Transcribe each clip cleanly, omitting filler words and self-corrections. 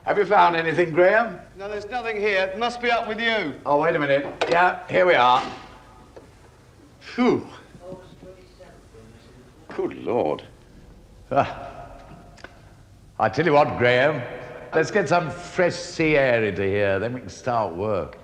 Have you found anything, Graham? No, there's nothing here. It must be up with you. Oh, wait a minute. Yeah, here we are. Phew. Good Lord. I tell you what, Graham, let's get some fresh sea air into here, then we can start work.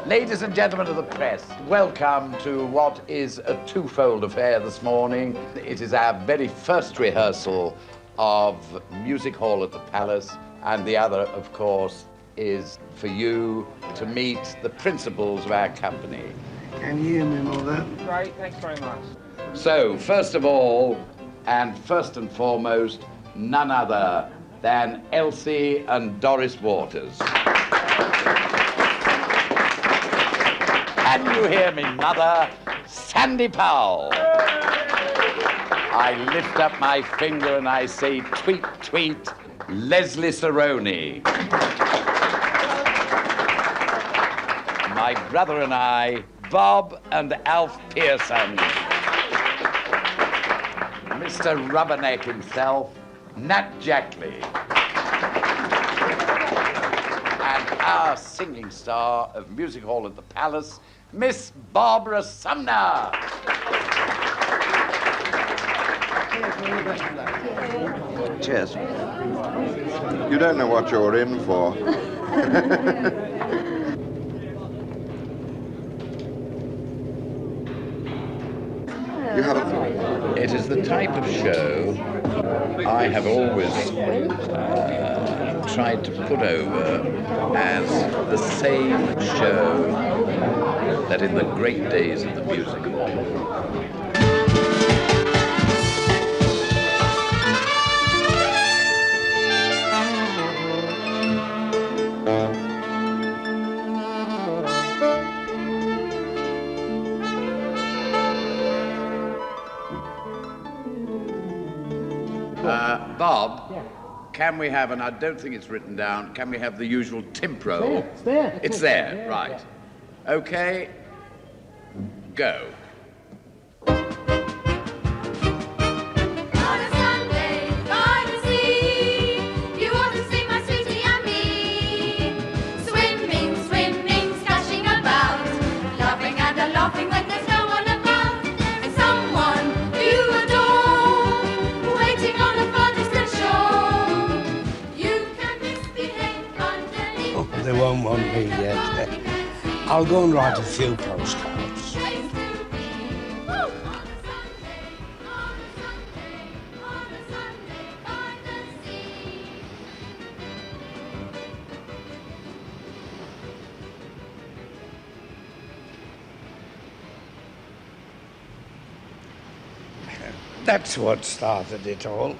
Ladies and gentlemen of the press, welcome to what is a twofold affair this morning. It is our very first rehearsal of Music Hall at the Palace, and the other, of course, is for you to meet the principals of our company. Can you hear me and all that? Great, thanks very much. So, first of all, and first and foremost, none other than Elsie and Doris Waters. Can you hear me, Mother? Sandy Powell. I lift up my finger and I say, tweet, tweet, Leslie Sarony. My brother and I, Bob and Alf Pearson. Mr. Rubberneck himself, Nat Jackley. And our singing star of Music Hall at the Palace, Miss Barbara Sumner. Cheers. You don't know what you're in for. You have a... It is the type of show I have always tried to put over as the same show that in the great days of the music hall. Bob, yeah. Can we have, and I don't think it's written down, can we have the usual timpro? It's there. It's there, yeah, right. Yeah. Okay, go. They won't want me yet. I'll go and write a few postcards. That's what started it all.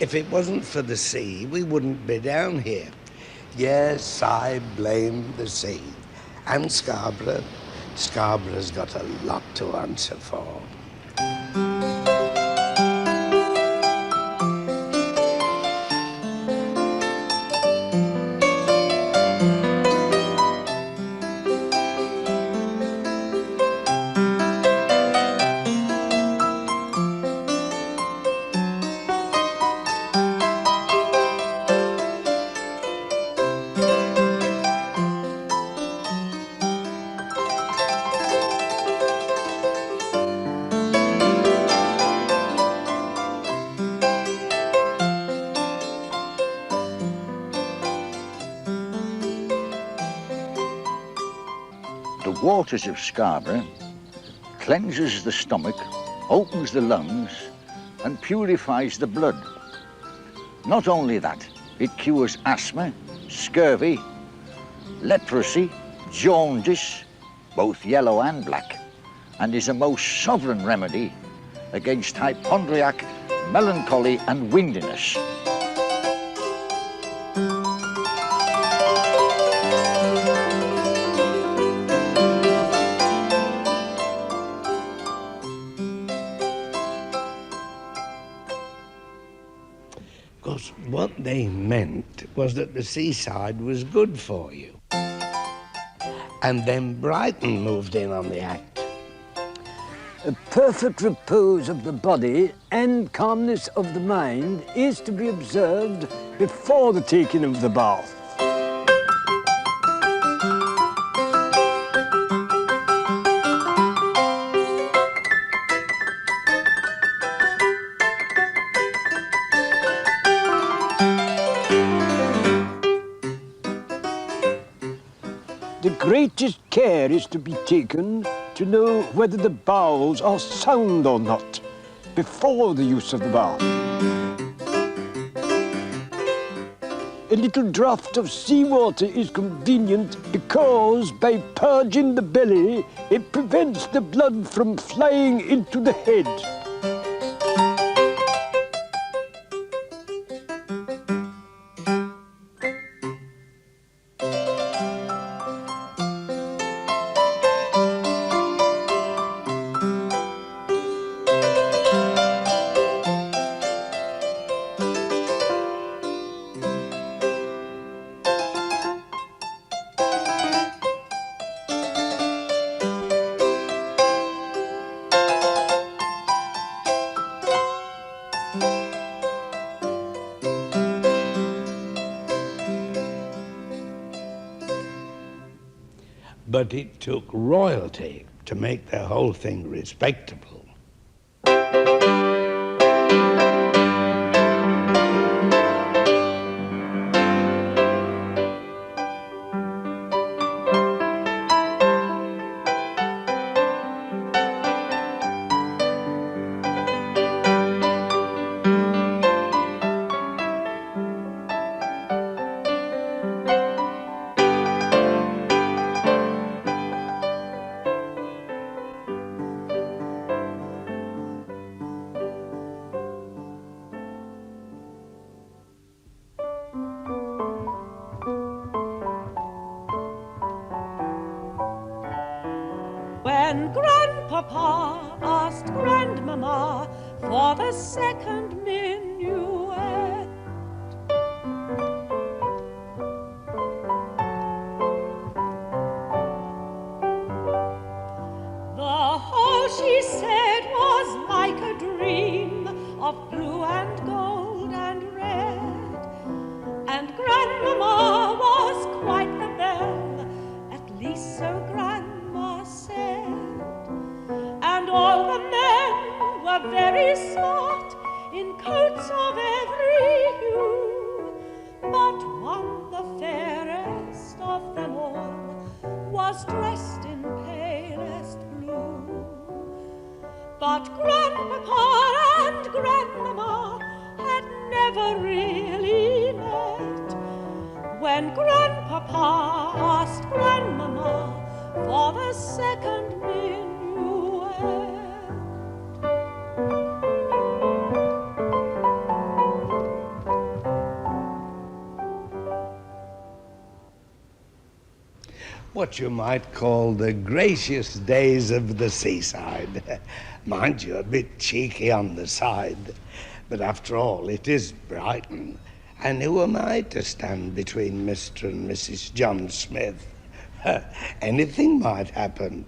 If it wasn't for the sea, we wouldn't be down here. Yes, I blame the sea. And Scarborough. Scarborough's got a lot to answer for. The waters of Scarborough cleanses the stomach, opens the lungs, and purifies the blood. Not only that, it cures asthma, scurvy, leprosy, jaundice, both yellow and black, and is a most sovereign remedy against hypochondriac, melancholy, and windiness. Because what they meant was that the seaside was good for you. And then Brighton moved in on the act. A perfect repose of the body and calmness of the mind is to be observed before the taking of the bath. The greatest care is to be taken to know whether the bowels are sound or not before the use of the bath. A little draught of seawater is convenient because by purging the belly, it prevents the blood from flying into the head. But it took royalty to make the whole thing respectable. When Grandpapa asked Grandmama for the second minuet, the whole, she said, was like a dream of blue and gold and red, and Grandmama was quite the belle, at least so Grandma said. And all the men were very smart in coats of every hue, but one, the fairest of them all, was was dressed in palest blue. But Grandpapa and Grandmama had never really met. When Grandpapa asked Grandmama for the second minuet. What you might call the gracious days of the seaside. Mind you, a bit cheeky on the side. But after all, it is Brighton. And who am I to stand between Mr. and Mrs. John Smith? Anything might happen.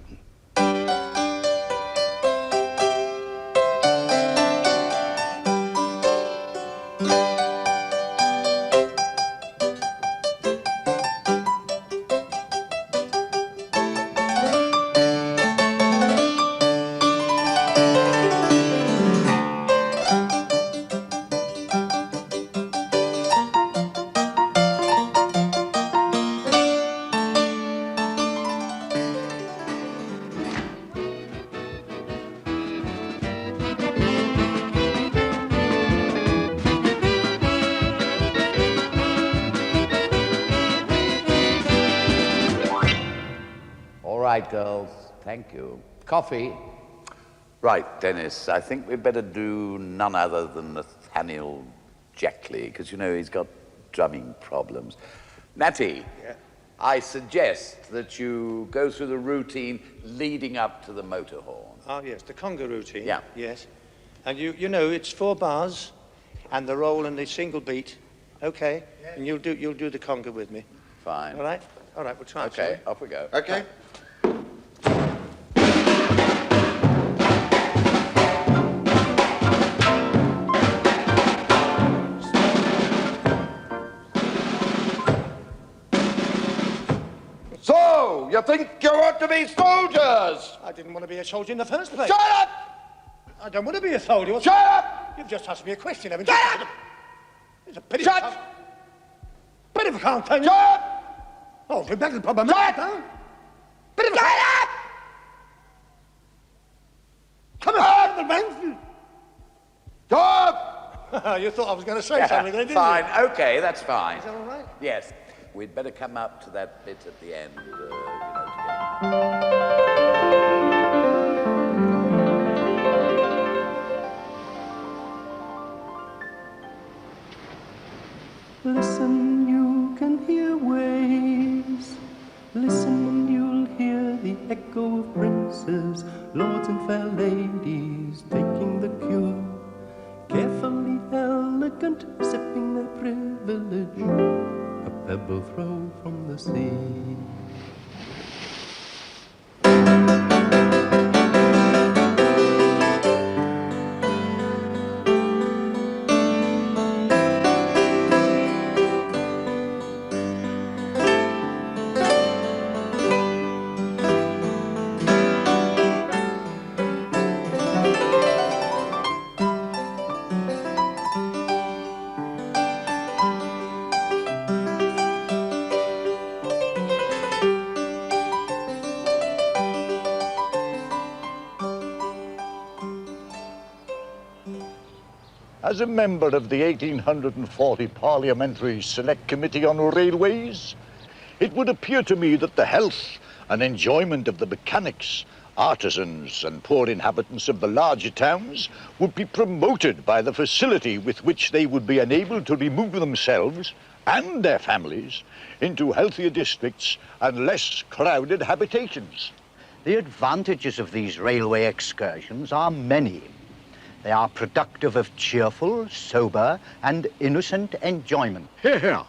Right, girls, thank you. Coffee? Right, Dennis, I think we'd better do none other than Nathaniel Jackley, because, you know, he's got drumming problems. Natty, yeah. I suggest that you go through the routine leading up to the motor horn. Oh, yes, the conga routine. Yeah. Yes. And you know, it's 4 bars, and the roll and the single beat. Okay. Yeah. And you'll do the conga with me. Fine. All right? All right, we'll try it. Okay, off we go. Okay. Right. So, you think you ought to be soldiers? I didn't want to be a soldier in the first place. Shut up! I don't want to be a soldier. Shut up! You've just asked me a question, haven't you? Shut up! It's a pity. Shut! Pity if I can't tell you. Shut up! Oh, we're back to the problem. Shut! Pity if Shut up! Come on, the man. Stop! You thought I was going to say something, then, didn't Fine, you? okay, that's fine. Is that all right? Yes. We'd better come up to that bit at the end, you know, Listen, you can hear waves. Listen, and you'll hear the echo of princes, lords and fair ladies taking the cure. Carefully elegant, sipping their privilege, a pebble throw from the sea. As a member of the 1840 Parliamentary Select Committee on Railways, it would appear to me that the health and enjoyment of the mechanics, artisans and poor inhabitants of the larger towns would be promoted by the facility with which they would be enabled to remove themselves and their families into healthier districts and less crowded habitations. The advantages of these railway excursions are many. They are productive of cheerful, sober, and innocent enjoyment. Hear, hear.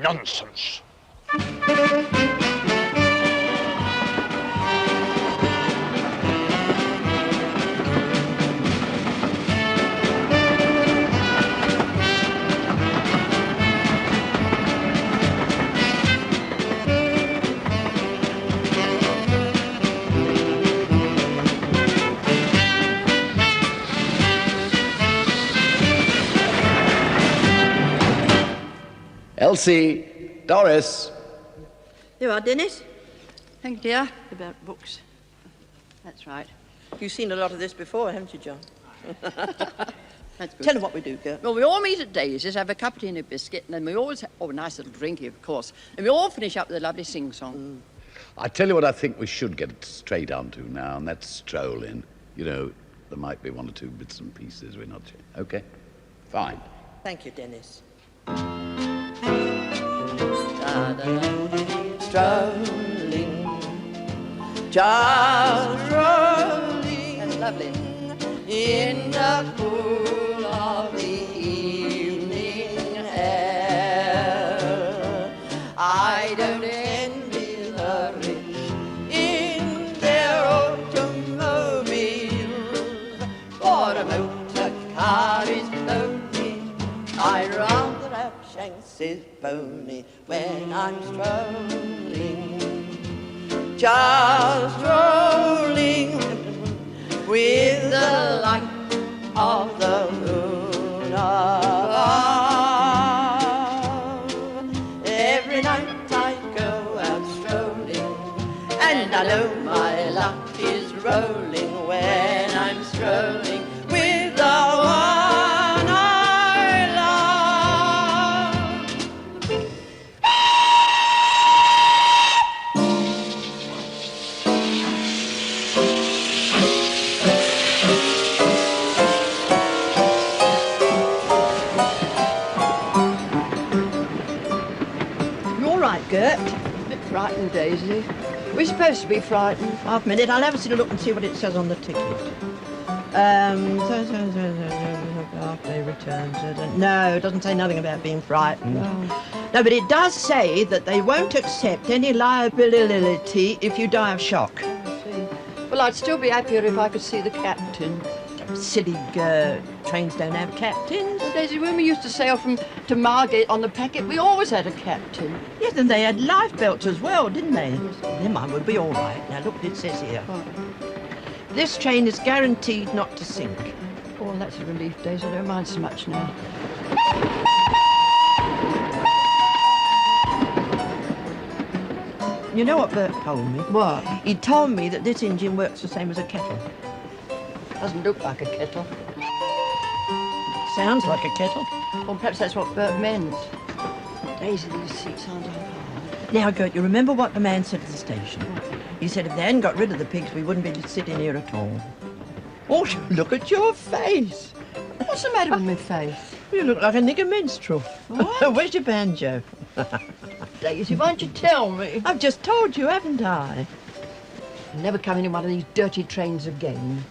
Nonsense. Elsie, Doris. There are, Dennis. Thank you, dear. About books. That's right. You've seen a lot of this before, haven't you, John? That's good. Tell them what we do, Gert. Well, we all meet at Daisy's, have a cup of tea and a biscuit, and then we always have, a nice little drinky, of course, and we all finish up with a lovely sing-song. I tell you what I think we should get straight onto now, and that's strolling. You know, there might be one or two bits and pieces we're not sure. Okay? Fine. Thank you, Dennis. Strolling, just rolling. That's lovely. In the cool of the evening air. I don't envy the rich in their automobiles, for a motor car is lonely. I rather have Shanks's pony when I'm strolling, just rolling with the light of the moon above. Every night I go out strolling, and I know my luck is rolling when I'm strolling with the one I love. You all right, Gert? A bit frightened, Daisy. We're supposed to be frightened. Half a minute. I'll have a look and see what it says on the ticket. After returns. No, it doesn't say nothing about being frightened. No, but it does say that they won't accept any liability if you die of shock. Well, I'd still be happier if I could see the captain. Silly trains don't have captains. Well, Daisy, when we used to sail to Margate on the packet, we always had a captain. Yes, and they had life belts as well, didn't they? Their mine would be all right. Now, look what it says here. This train is guaranteed not to sink. Oh, that's a relief, Daisy. I don't mind so much now. You know what Bert told me? What? He told me that this engine works the same as a kettle. Doesn't look like a kettle. Sounds like a kettle. Or perhaps that's what Bert meant. Daisy, these seats aren't hard. Now, Gert, you remember what the man said at the station? He said if they hadn't got rid of the pigs, we wouldn't be sitting here at all. Oh, look at your face. What's the matter with my face? You look like a nigger minstrel. What? Where's your banjo? Daisy, why don't you tell me? I've just told you, haven't I? I'll never come in one of these dirty trains again.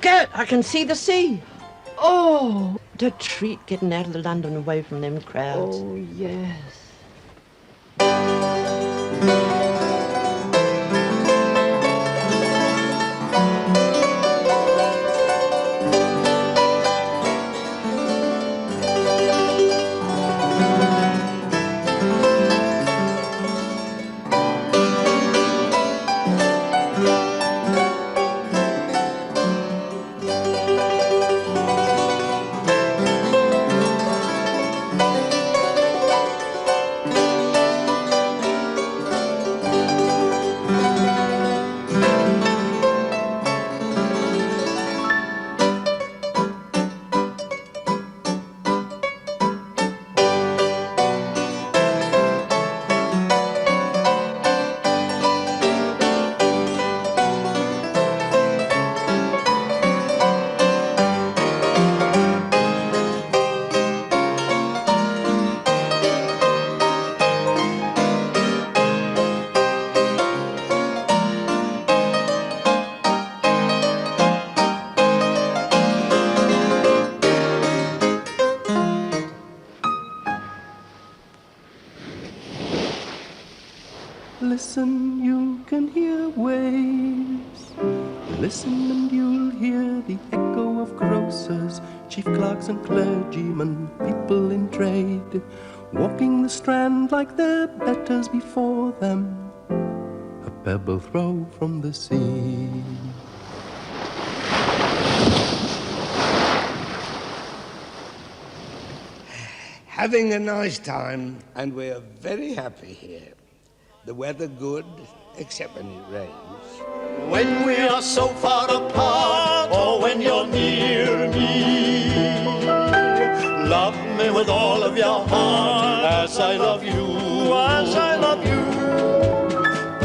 Gert, I can see the sea. Oh, what a treat getting out of the London away from them crowds. Oh, yes. Listen, you can hear waves. Listen and you'll hear the echo of grocers, chief clerks and clergymen, people in trade, walking the Strand like their betters before them, a pebble throw from the sea. Having a nice time, and we're very happy here. The weather good, except when it rains. When we are so far apart, or when you're near me, love me with all of your heart, as I love you, as I love you.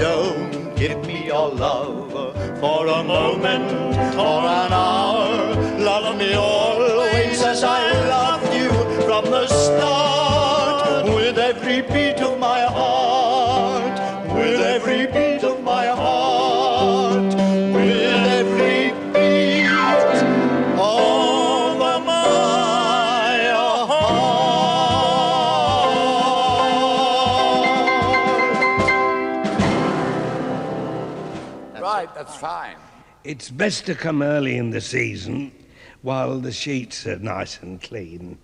Don't give me your love for a moment or an hour. Love me always as I loved you from the start, with every beat of my heart, with every beat of my heart, with every beat of my heart. Right, that's fine. It's best to come early in the season while the sheets are nice and clean.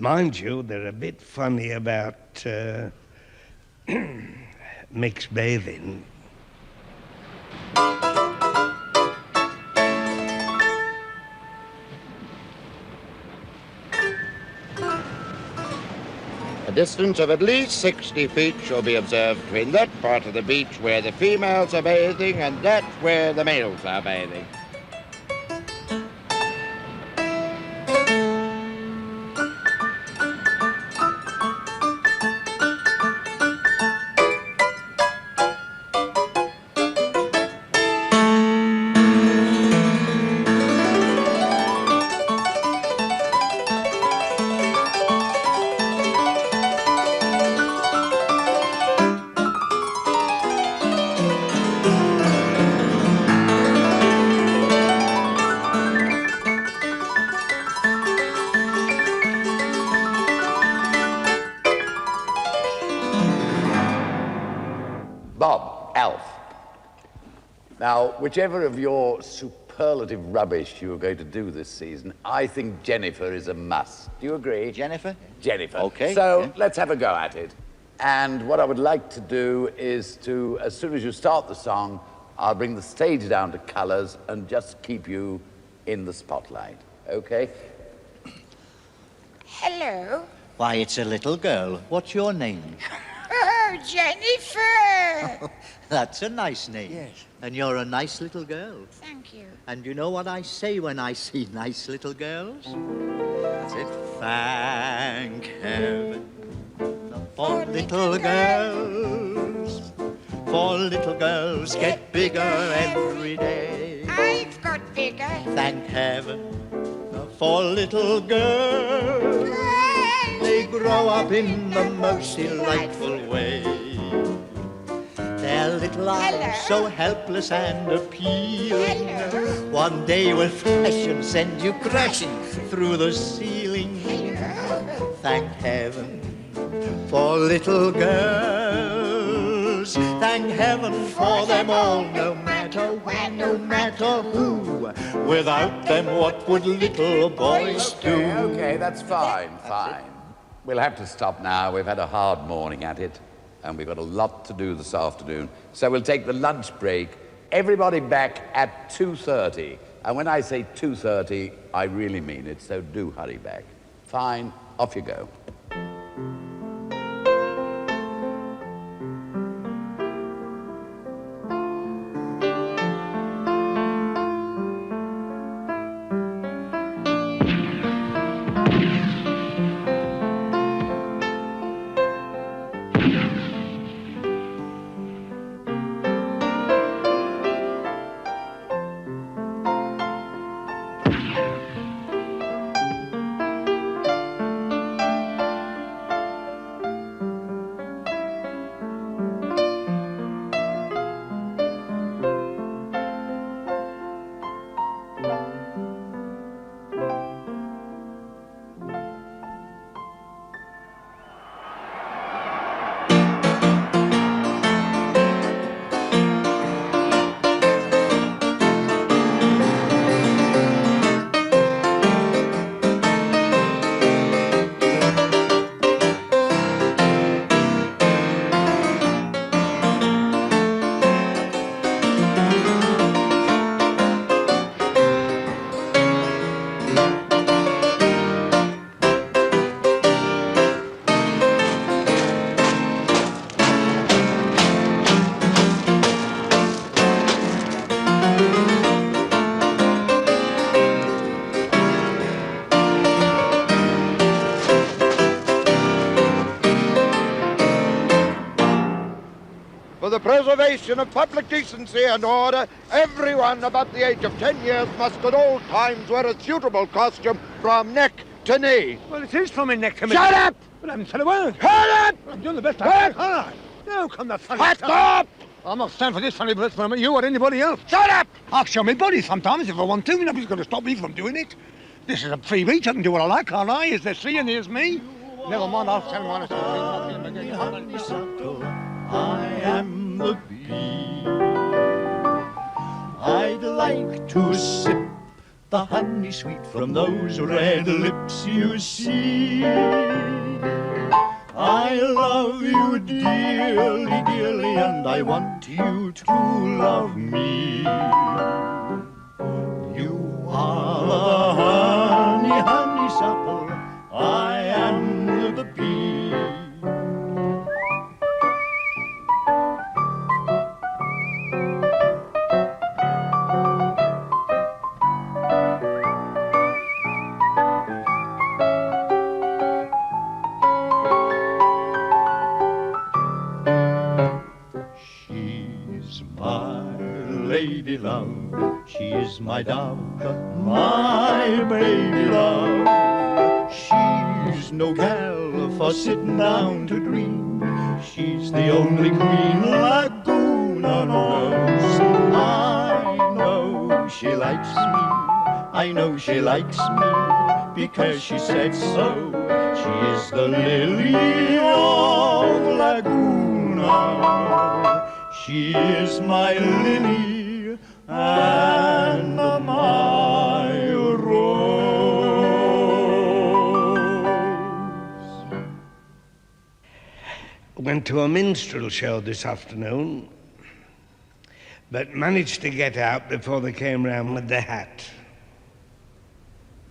Mind you, they're a bit funny about mixed bathing. A distance of at least 60 feet shall be observed between that part of the beach where the females are bathing and that where the males are bathing. Bob, Alf. Now, whichever of your superlative rubbish you are going to do this season, I think Jennifer is a must. Do you agree? Jennifer? Jennifer. Okay. So yeah. let's have a go at it. And what I would like to do is to, as soon as you start the song, I'll bring the stage down to colours and just keep you in the spotlight. Okay? Hello. Why, it's a little girl. What's your name? Oh, Jennifer. That's a nice name. Yes. And you're a nice little girl. Thank you. And you know what I say when I see nice little girls? I said, thank heaven for little girls. For little girls get bigger every day. I've got bigger. Thank heaven for little girls. They grow grow up in the most delightful way. Their little arms so helpless and appealing, one day will fashion send you crashing through the ceiling. Thank heaven for little girls, thank heaven for them all, no matter when, no matter who. Without them, what would little boys do? Okay, that's fine, fine. We'll have to stop now. We've had a hard morning at it, and we've got a lot to do this afternoon. So we'll take the lunch break. Everybody back at 2:30. And when I say 2:30, I really mean it, so do hurry back. Fine, off you go. For the preservation of public decency and order, everyone above the age of 10 years must at all times wear a suitable costume from neck to knee. Well, it is from my neck to me. Shut up! But I haven't said a word. Shut up! I'm doing the best I can, aren't I? No, come the funny Shut up! I'm not standing for this funny business from you or anybody else. Shut up! I'll show my body sometimes if I want to. Nobody's going to stop me from doing it. This is a free beach. I can do what I like, can't I? Is there sea and here's me? Never mind, I'll tell him honestly. I am the bee. I'd like to sip the honey sweet from those red lips you see. I love you dearly, dearly, and I want you to love me. You are the honey, honeysuckle, I am the bee. Lady love, she is my dove, my baby love. She's no gal for sitting down to dream. She's the only queen Laguna knows. I know she likes me, I know she likes me, because she said so. She is the lily of Laguna. She is my lily and my rose. Went to a minstrel show this afternoon, but managed to get out before they came round with the hat.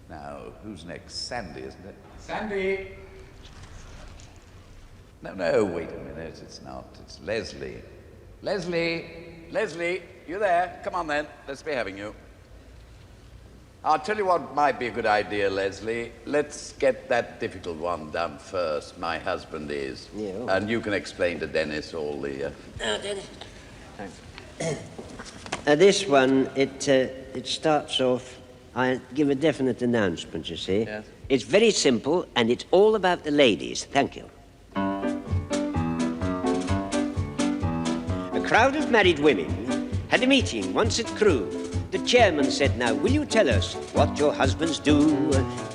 Now, who's next? Sandy, isn't it? Sandy! No, wait a minute, it's not. It's Leslie. Leslie, you there? Come on then, let's be having you. I'll tell you what might be a good idea, Leslie. Let's get that difficult one done first. My husband is. Yeah. And you can explain to Dennis all the... Dennis. Thanks. This one, it starts off, I'll give a definite announcement, you see. Yes. It's very simple, and it's all about the ladies. Thank you. A crowd of married women had a meeting once at Crewe. The chairman said, now, will you tell us what your husbands do?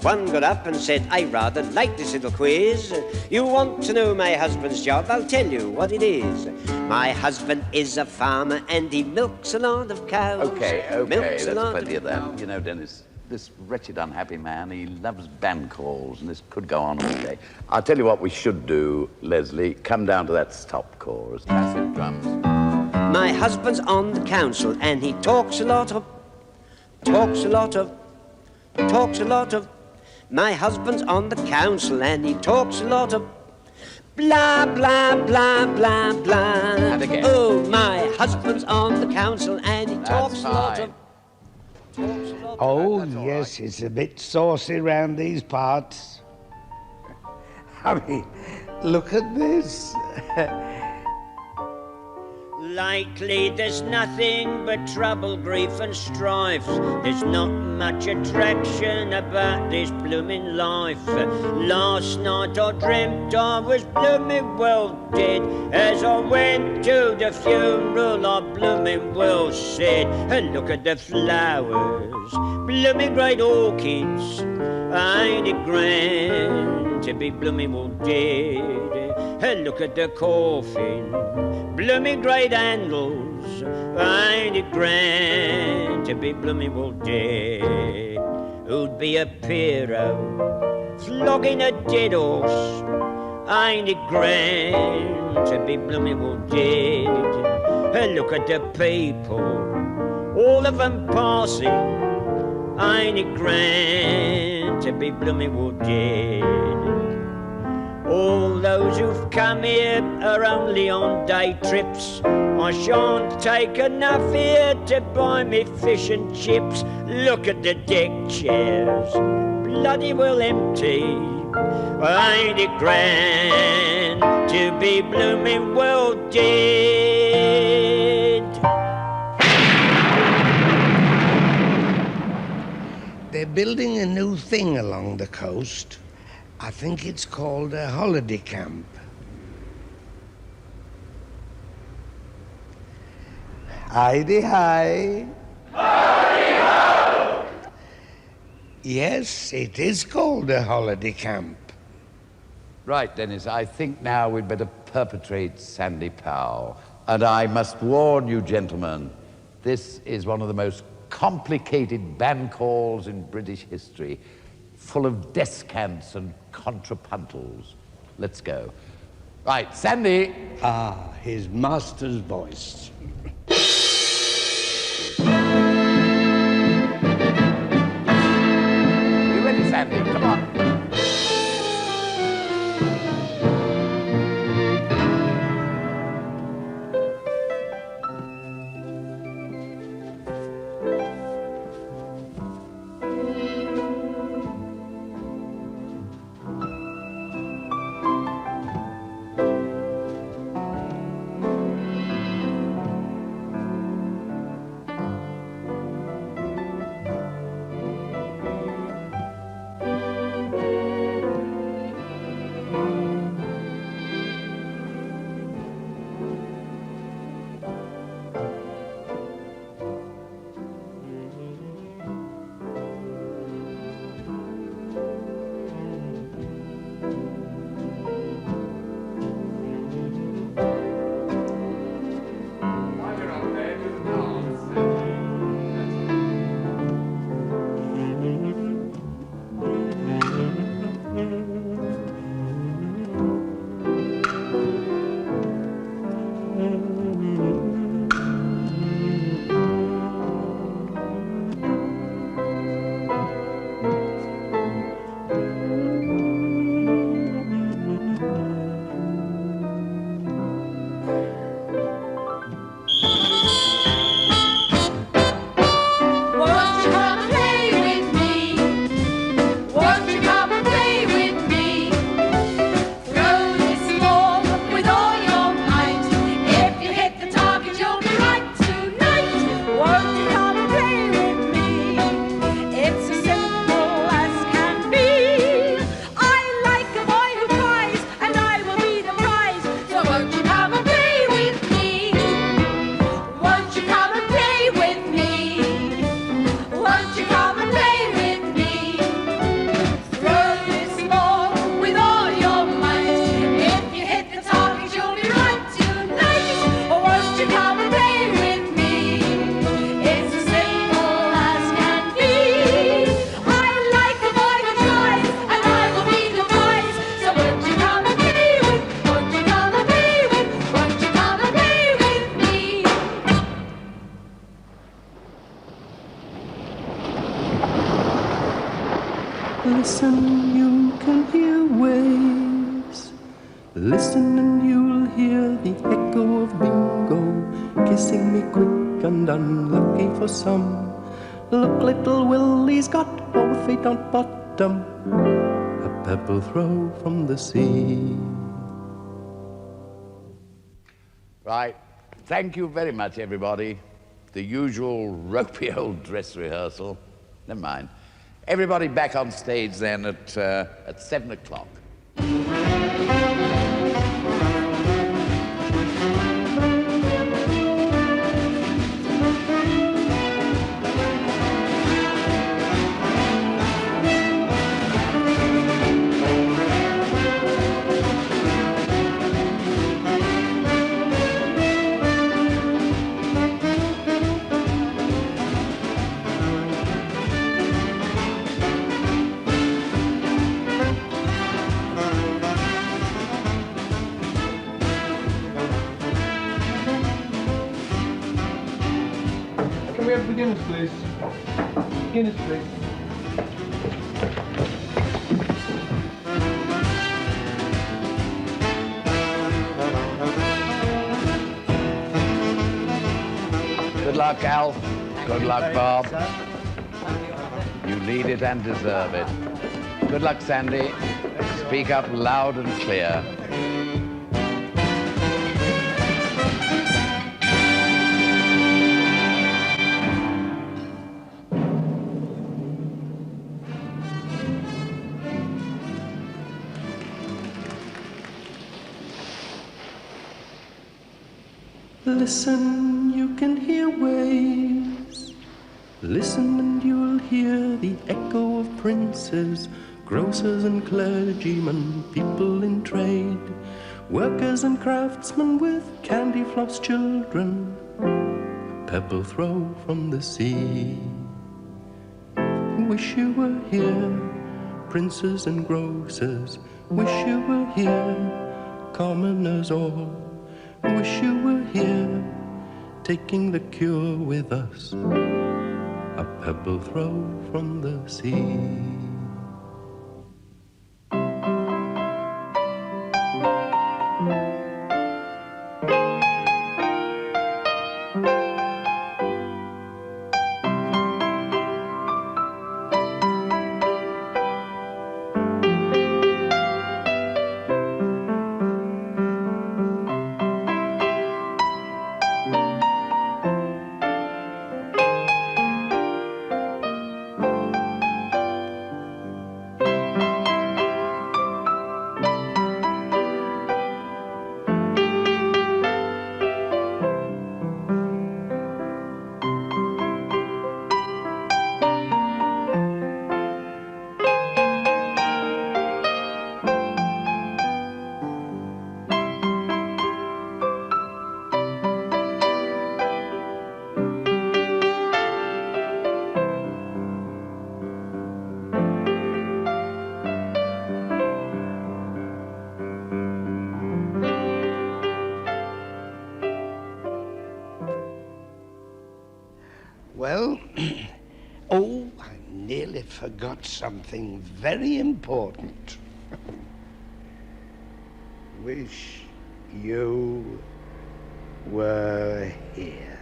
One got up and said, I rather like this little quiz. You want to know my husband's job? I'll tell you what it is. My husband is a farmer and he milks a lot of cows. Okay, there's plenty of that. You know, Dennis, this wretched, unhappy man, he loves band calls, and this could go on all day. I'll tell you what we should do, Leslie. Come down to that stop chorus, massive drums. My husband's on the council and he talks a lot of. My husband's on the council and he talks a lot of. Blah, blah, blah, blah, blah. And again. Oh, my husband's on the council and he talks a lot of. Oh, yes, it's a bit saucy round these parts. I mean, look at this. Likely there's nothing but trouble, grief and strife. There's not much attraction about this blooming life. Last night I dreamt I was blooming well dead. As I went to the funeral I blooming well said, and look at the flowers, blooming great orchids. Ain't it grand to be blooming well dead? And look at the coffin, blooming great handles. Ain't it grand to be blooming well dead? Who'd be a hero, flogging a dead horse? Ain't it grand to be blooming well dead? And look at the people, all of them passing. Ain't it grand to be blooming well dead? All those who've come here are only on day trips. I shan't take enough here to buy me fish and chips. Look at the deck chairs, bloody well empty. Ain't it grand to be blooming well dead? They're building a new thing along the coast. I think it's called a holiday camp. Hi-de-hi. Hi-de-ho! Yes, it is called a holiday camp. Right, Dennis, I think now we'd better perpetrate Sandy Powell. And I must warn you, gentlemen, this is one of the most complicated band calls in British history, full of descants and contrapuntals. Let's go. Right, Sandy. Ah, his master's voice. You ready, Sandy? Come on. If you Listen, you can hear waves. Listen and you'll hear the echo of bingo kissing me quick and unlucky for some. Look, little Willie's got both feet on bottom, a pebble throw from the sea. Right. Thank you very much, everybody. The usual ropey old dress rehearsal. Never mind. Everybody back on stage then at 7 o'clock. Can we have beginners, please? Beginners, please. Good luck, Al. Good luck, Bob. You lead it and deserve it. Good luck, Sandy. Speak up loud and clear. Listen, you can hear waves. Listen and you'll hear the echo of princes, grocers and clergymen, people in trade, workers and craftsmen with candy floss children, a pebble throw from the sea. Wish you were here, princes and grocers, wish you were here, commoners all. Wish you were here, taking the cure with us, a pebble throw from the sea. Well, oh, I nearly forgot something very important. Wish you were here.